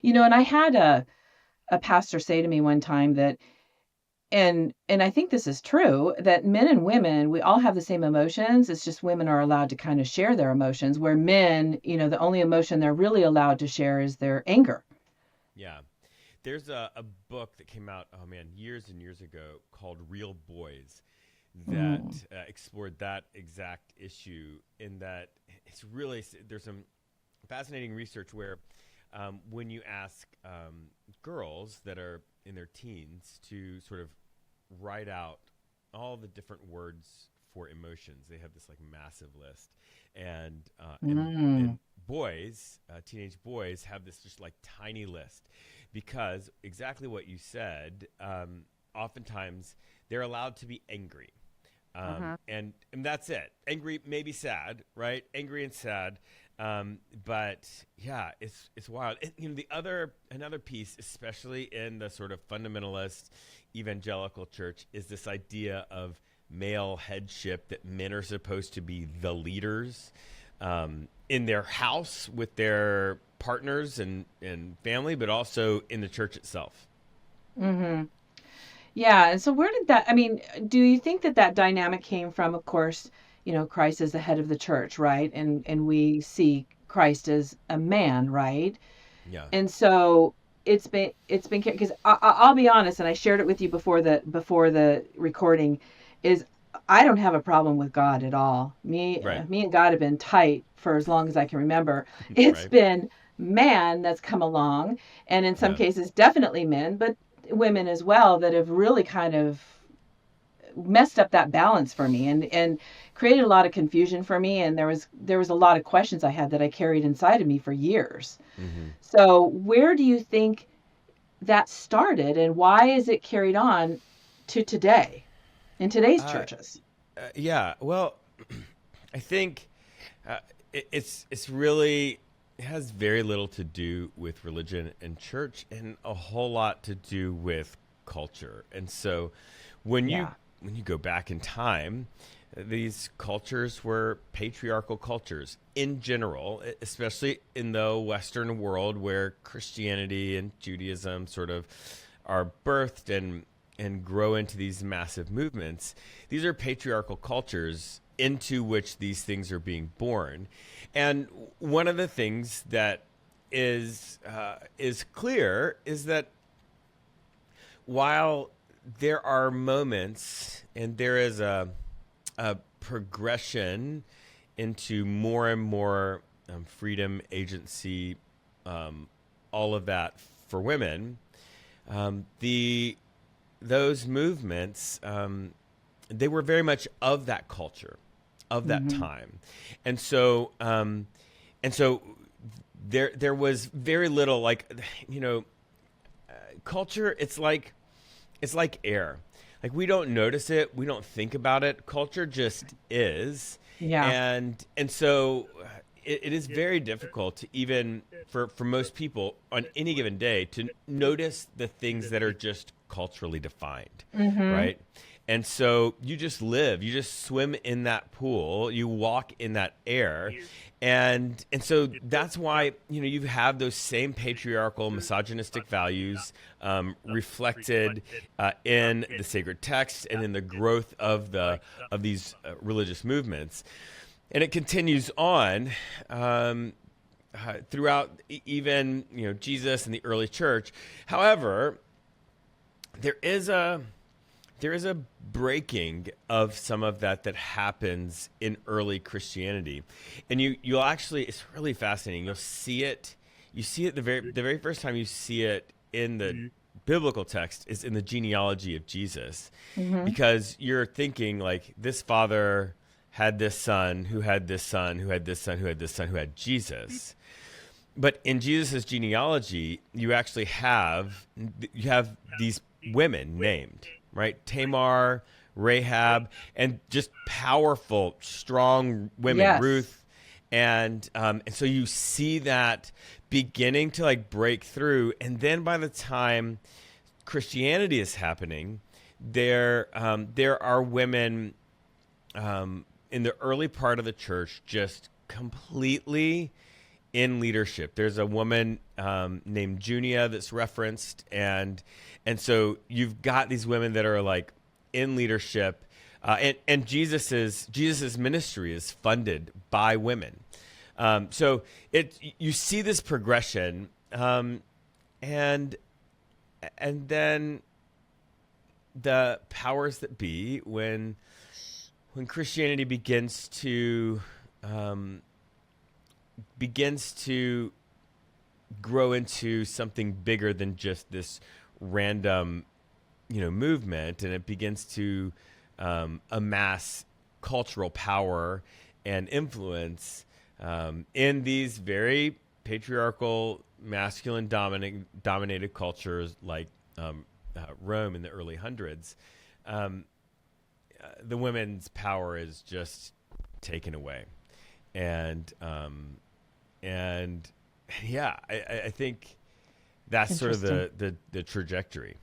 And I had a pastor say to me one time that, and I think this is true, that men and women, we all have the same emotions. It's just women are allowed to kind of share their emotions, where men, the only emotion they're really allowed to share is their anger. Yeah. There's a book that came out, oh man, years and years ago called Real Boys that Mm. explored that exact issue. In that it's really, there's some fascinating research where when you ask girls that are in their teens to sort of write out all the different words for emotions, they have this like massive list, and Mm. boys, teenage boys, have this just like tiny list because exactly what you said. Oftentimes, they're allowed to be angry. Uh-huh. And that's it. Angry, maybe sad, right? Angry and sad. But yeah, it's wild. And, the other another piece, especially in the sort of fundamentalist evangelical church, is this idea of male headship, that men are supposed to be the leaders in their house with their partners and family, but also in the church itself. Mm-hmm. Yeah. And so where did that, I mean, do you think that that dynamic came from, of course, Christ is the head of the church, right? And we see Christ as a man, right? Yeah. And so it's been because I'll be honest, and I shared it with you before the recording, is I don't have a problem with God at all. Me Right. me and God have been tight for as long as I can remember. It's Right. been man that's come along, and in some Yeah. cases definitely men, but women as well, that have really kind of messed up that balance for me, and created a lot of confusion for me, and there was a lot of questions I had that I carried inside of me for years. Hmm. So, where do you think that started, and why is it carried on to today in today's Uh, churches? yeah. Well, I think it's really, it has very little to do with religion and church, and a whole lot to do with culture. And so, when you Yeah. when you go back in time, these cultures were patriarchal cultures in general, especially in the Western world where Christianity and Judaism sort of are birthed and grow into these massive movements. These are patriarchal cultures into which these things are being born. And one of the things that is clear is that while there are moments and there is a progression into more and more freedom, agency, um, all of that for women, the those movements, they were very much of that culture, of that Hmm. time, and so there was very little, like, you know culture. It's like air. Like, we don't notice it, we don't think about it. Culture just is, Yeah. and so it is very difficult to, even for most people on any given day, to notice the things that are just culturally defined, Hmm. right? And so you just live, you just swim in that pool, you walk in that air, and so that's why, you have those same patriarchal, misogynistic values reflected in the sacred text and in the growth of these religious movements, and it continues on throughout even Jesus and the early church. However, there is a there is a breaking of some of that happens in early Christianity, and you'll actually, it's really fascinating. You see it the very first time you see it in the biblical text is in the genealogy of Jesus, Hmm. because you're thinking like, this father had this son who had this son who had this son who had this son who had Jesus. But in Jesus' genealogy, you have these women named, right? Tamar, Rahab, and just powerful, strong women, Yes. Ruth, and so you see that beginning to like break through, and then by the time Christianity is happening, there are women in the early part of the church just completely in leadership. There's a woman named Junia that's referenced, and so you've got these women that are like in leadership, and Jesus's ministry is funded by women. So you see this progression, and then the powers that be, when Christianity begins to grow into something bigger than just this random, movement, and it begins to amass cultural power and influence in these very patriarchal, masculine dominated cultures like Rome in the early hundreds. The women's power is just taken away, and yeah, I think that's sort of the trajectory.